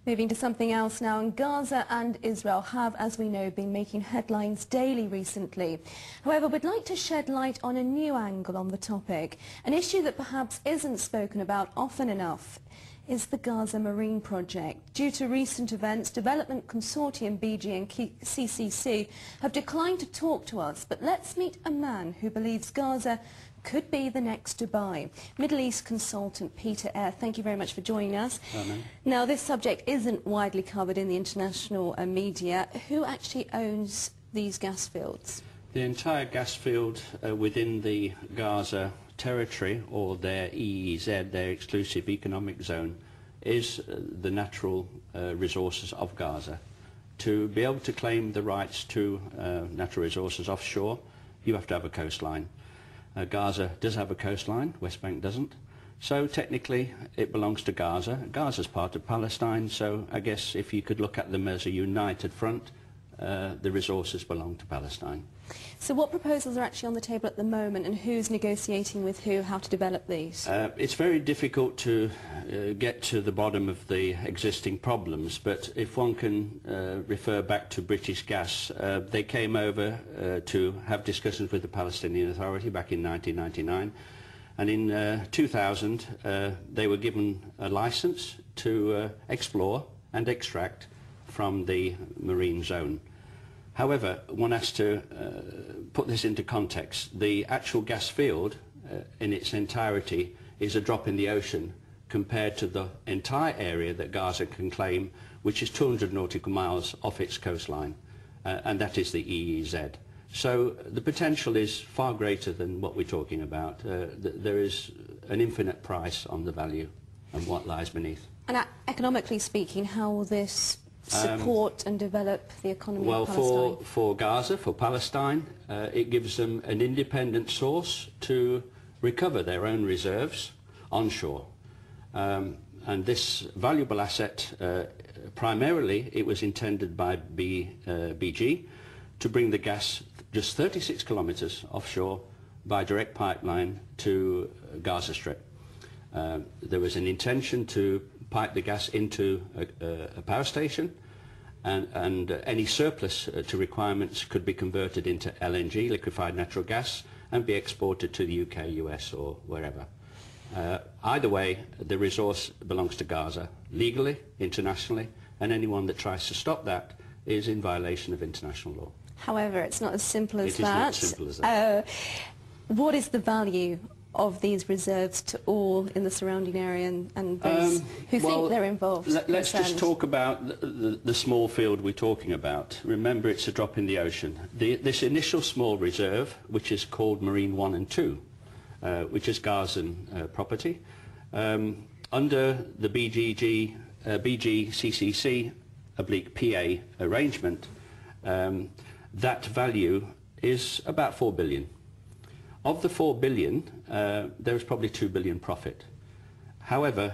Moving to something else now, and Gaza and Israel have, as we know, been making headlines daily recently. However, we'd like to shed light on a new angle on the topic. An issue that perhaps isn't spoken about often enough is the Gaza Marine Project. Due to recent events, Development Consortium BG and CCC have declined to talk to us, but let's meet a man who believes Gaza could be the next Dubai. Middle East consultant Peter Eyre, thank you very much for joining us. Now, this subject isn't widely covered in the international media. Who actually owns these gas fields? The entire gas field within the Gaza territory, or their EEZ, their exclusive economic zone, is the natural resources of Gaza. To be able to claim the rights to natural resources offshore, you have to have a coastline. Gaza does have a coastline, West Bank doesn't. So technically it belongs to Gaza. Gaza's part of Palestine, so I guess if you could look at them as a united front, the resources belong to Palestine. So what proposals are actually on the table at the moment, and who's negotiating with who, how to develop these? It's very difficult to get to the bottom of the existing problems, but if one can refer back to British Gas, they came over to have discussions with the Palestinian Authority back in 1999, and in 2000 they were given a license to explore and extract from the marine zone. However, one has to put this into context. The actual gas field in its entirety is a drop in the ocean compared to the entire area that Gaza can claim, which is 200 nautical miles off its coastline, and that is the EEZ. So the potential is far greater than what we're talking about. There is an infinite price on the value and what lies beneath. And economically speaking, how will this support and develop the economy of Palestine? Well, for Gaza, for Palestine, it gives them an independent source to recover their own reserves onshore. And this valuable asset, primarily it was intended by BG to bring the gas just 36 kilometres offshore by direct pipeline to Gaza Strip. There was an intention to pipe the gas into a power station, and any surplus to requirements could be converted into LNG, liquefied natural gas, and be exported to the UK, US or wherever. Either way, the resource belongs to Gaza, legally, internationally, and anyone that tries to stop that is in violation of international law. However, it's not as simple as that. It is not simple as that. What is the value of these reserves to all in the surrounding area and those who think they're involved? Let's just talk about the small field we're talking about. Remember, it's a drop in the ocean. This initial small reserve, which is called Marine 1 and 2, which is Gazan property, under the BG-CCC/PA arrangement, that value is about 4 billion. Of the 4 billion, there is probably 2 billion profit. However,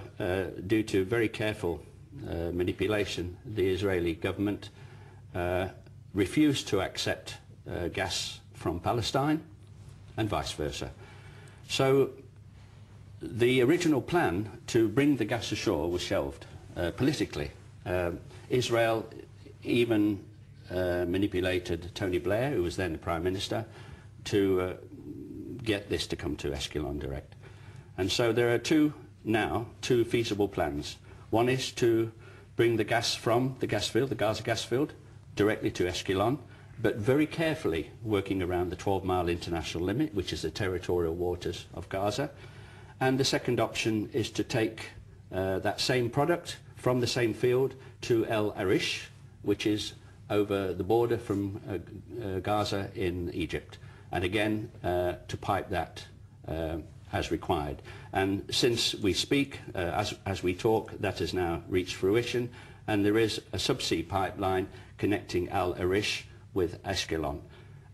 due to very careful manipulation, the Israeli government refused to accept gas from Palestine and vice versa. So the original plan to bring the gas ashore was shelved politically. Israel even manipulated Tony Blair, who was then the Prime Minister, to get this to come to Ashkelon direct. And so there are two feasible plans. One is to bring the gas from the gas field, the Gaza gas field, directly to Ashkelon, but very carefully working around the 12-mile international limit, which is the territorial waters of Gaza. And the second option is to take that same product from the same field to El Arish, which is over the border from Gaza in Egypt, and again to pipe that as required. And since we speak, as we talk, that has now reached fruition, and there is a subsea pipeline connecting Al Arish with Ashkelon.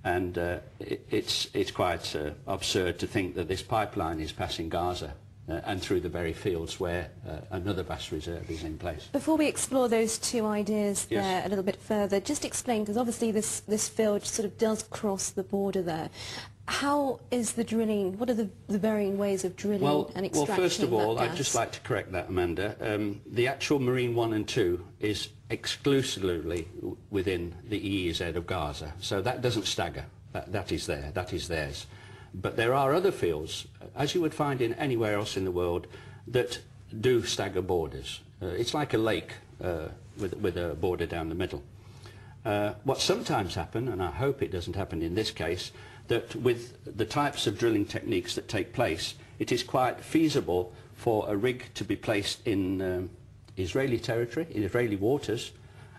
And it's quite absurd to think that this pipeline is passing Gaza and through the very fields where another vast reserve is in place. Before we explore those two ideas there a little bit further, just explain, because obviously this field sort of does cross the border there. How is the drilling, what are the varying ways of drilling and extracting Well, first of all, that gas? I'd just like to correct that, Amanda. The actual Marine 1 and 2 is exclusively within the EEZ of Gaza, so that doesn't stagger. That is there, that is theirs. But there are other fields, as you would find in anywhere else in the world, that do stagger borders. It's like a lake with a border down the middle. What sometimes happens, and I hope it doesn't happen in this case, that with the types of drilling techniques that take place, it is quite feasible for a rig to be placed in Israeli territory, in Israeli waters,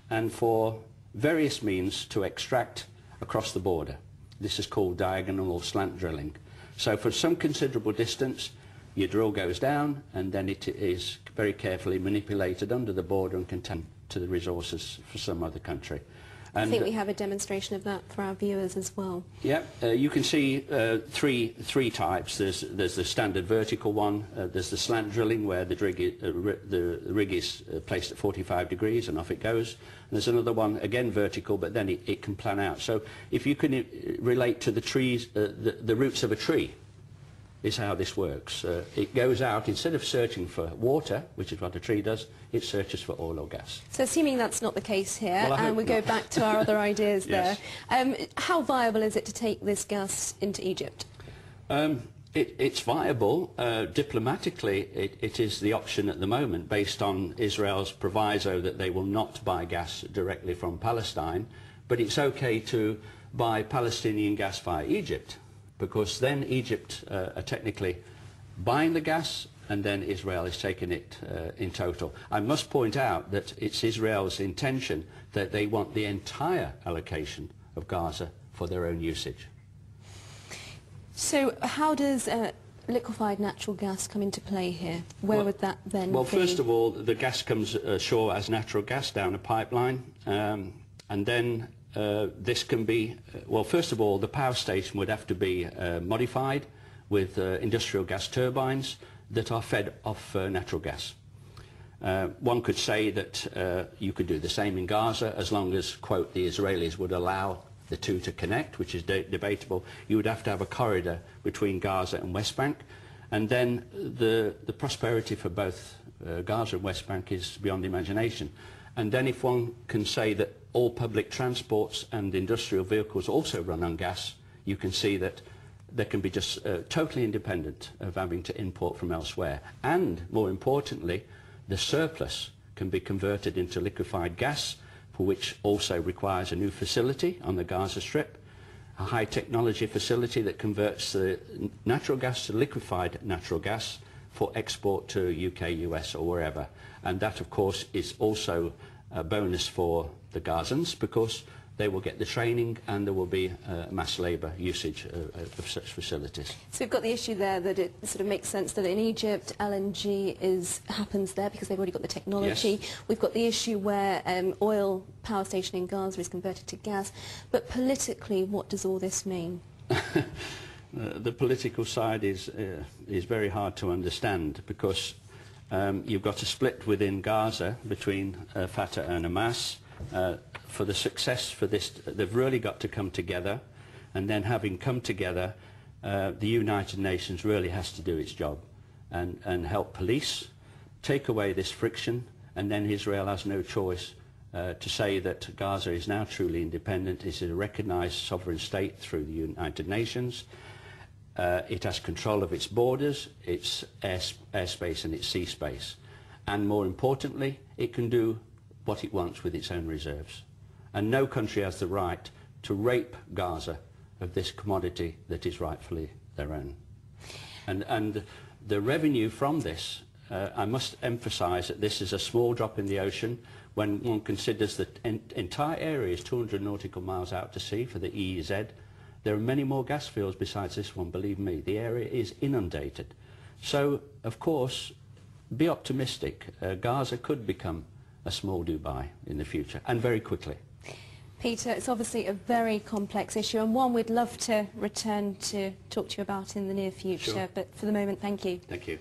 and for various means to extract across the border. This is called diagonal or slant drilling. So for some considerable distance, your drill goes down, and then it is very carefully manipulated under the border and contained to the resources for some other country. And I think we have a demonstration of that for our viewers as well. Yeah, you can see three types. There's the standard vertical one. There's the slant drilling where the rig is placed at 45 degrees and off it goes. And there's another one, again vertical, but then it can plan out. So if you can relate to the trees, the roots of a tree, is how this works. It goes out, instead of searching for water, which is what a tree does, it searches for oil or gas. So assuming that's not the case here, Well, and we go back to our other ideas Yes. there, how viable is it to take this gas into Egypt? It's viable. Diplomatically, it is the option at the moment, based on Israel's proviso that they will not buy gas directly from Palestine, but it's okay to buy Palestinian gas via Egypt, because then Egypt are technically buying the gas, and then Israel is taking it in total. I must point out that it's Israel's intention that they want the entire allocation of Gaza for their own usage. So how does liquefied natural gas come into play here? Where would that then Well, be? first of all, the gas comes ashore as natural gas down a pipeline, and then this can be, well, first of all, the power station would have to be modified with industrial gas turbines that are fed off natural gas. One could say that you could do the same in Gaza, as long as, quote, the Israelis would allow the two to connect, which is debatable. You would have to have a corridor between Gaza and West Bank, and then the prosperity for both Gaza and West Bank is beyond imagination. And then if one can say that all public transports and industrial vehicles also run on gas, you can see that they can be just totally independent of having to import from elsewhere. And more importantly, the surplus can be converted into liquefied gas, for which also requires a new facility on the Gaza Strip, a high technology facility that converts the natural gas to liquefied natural gas for export to UK, US or wherever. And that of course is also a bonus for the Gazans, because they will get the training and there will be mass labour usage of such facilities. So we've got the issue there that it sort of makes sense that in Egypt LNG happens there because they've already got the technology. Yes. We've got the issue where oil power station in Gaza is converted to gas. But politically, what does all this mean? The political side is very hard to understand, because you've got a split within Gaza between Fatah and Hamas. For the success for this, they've really got to come together, and then having come together, the United Nations really has to do its job and help police, take away this friction, and then Israel has no choice to say that Gaza is now truly independent. It's a recognised sovereign state through the United Nations. It has control of its borders, its airspace and its sea space. And more importantly, it can do what it wants with its own reserves. And no country has the right to rape Gaza of this commodity that is rightfully their own. And the revenue from this, I must emphasise that this is a small drop in the ocean when one considers that entire area is 200 nautical miles out to sea for the EEZ. There are many more gas fields besides this one, believe me. The area is inundated. So, of course, be optimistic. Gaza could become a small Dubai in the future, and very quickly. Peter, it's obviously a very complex issue, and one we'd love to return to talk to you about in the near future. Sure. But for the moment, thank you. Thank you.